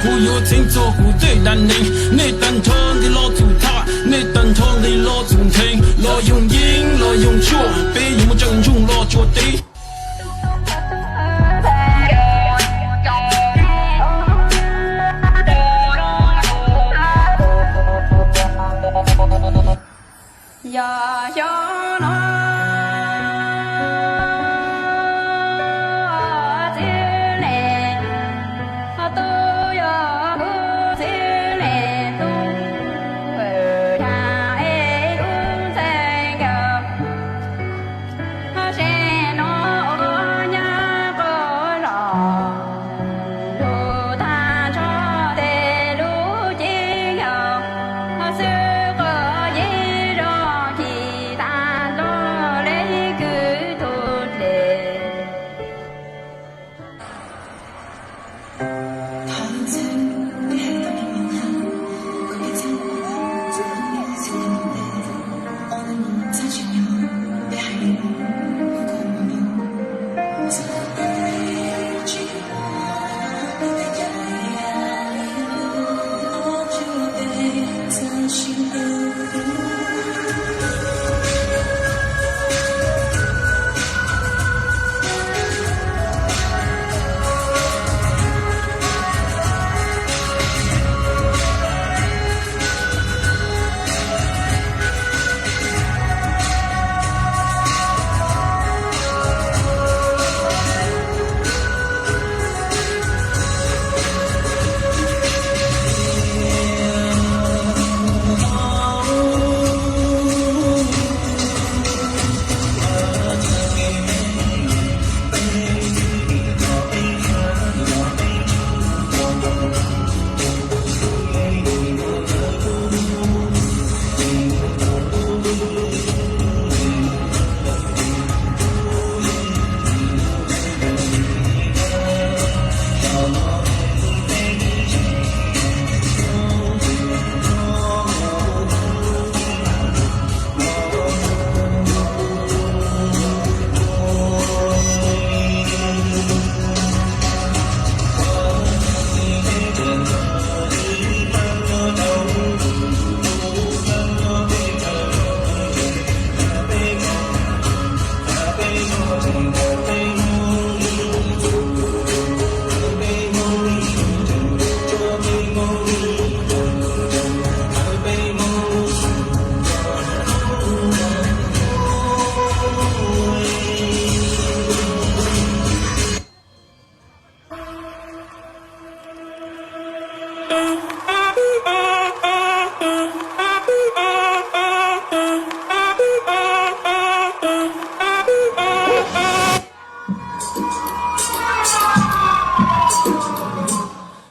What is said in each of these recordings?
古有情做古最难宁，你等长的老祖他，你等长的老祖听，老用音老用错，别用我正中老脚底。呀呀那。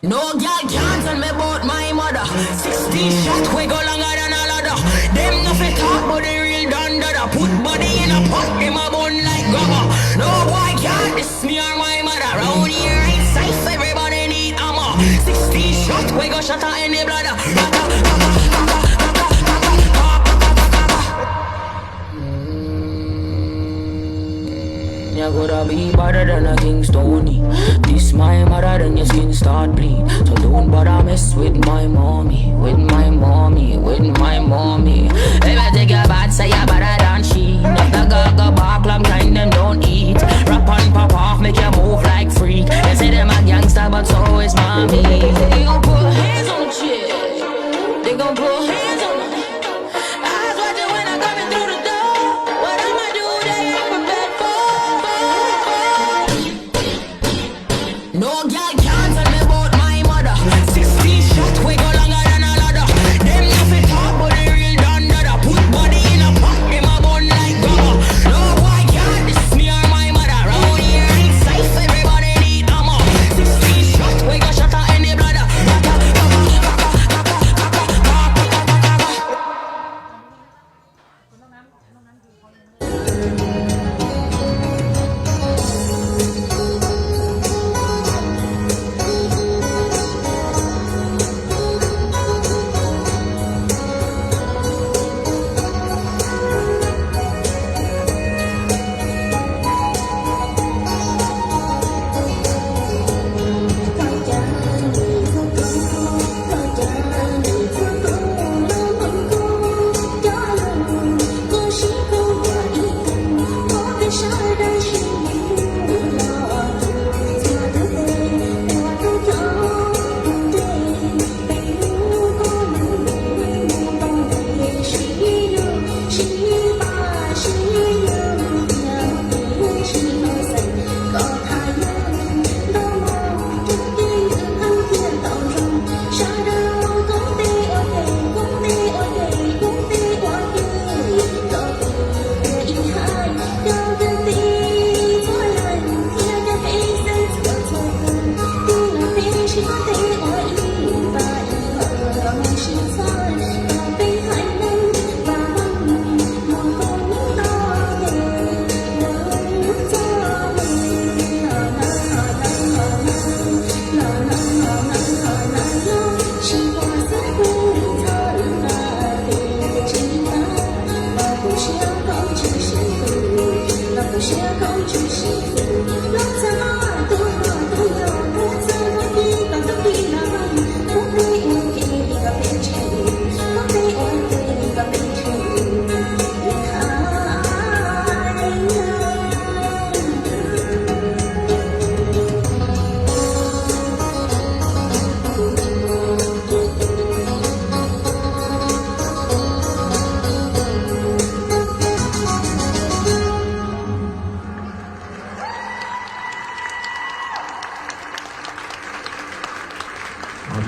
No girl can't tell me about my mother. 16 shots we go longer than a ladder. Them nothing talk but the real done dada. Put body in a pot, them a bun like grabber. No boy can't diss me or my mother. Round here ain't safe, everybody need armor. 16 shots we go shut her in the bladder. You coulda be better than a King Stony. This my mother, then your skin start bleed. So don't bother mess with my mommy, with my mommy, with my mommy. If I take your bad, say you better than she. If the girl go back long time, them don't eat. Rap and pop off, make you move like freak. They say them a gangster, but so is mommy. They gon' put hands on the chick. They gon' put hands on the eyes watching when I'm coming through the door. What I'ma do, they ain't prepared for. No girl can't tell me about my mother. 16 shots we go longer than a ladder. Them nothing talk but the real done dada. Put body in a pot, them a bun like grabber. No boy can't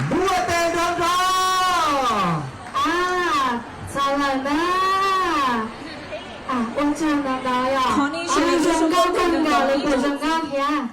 บัวแตงทองทอง 再来啦！啊，我唱到到呀，好你是我唱高高高，你不唱高呀？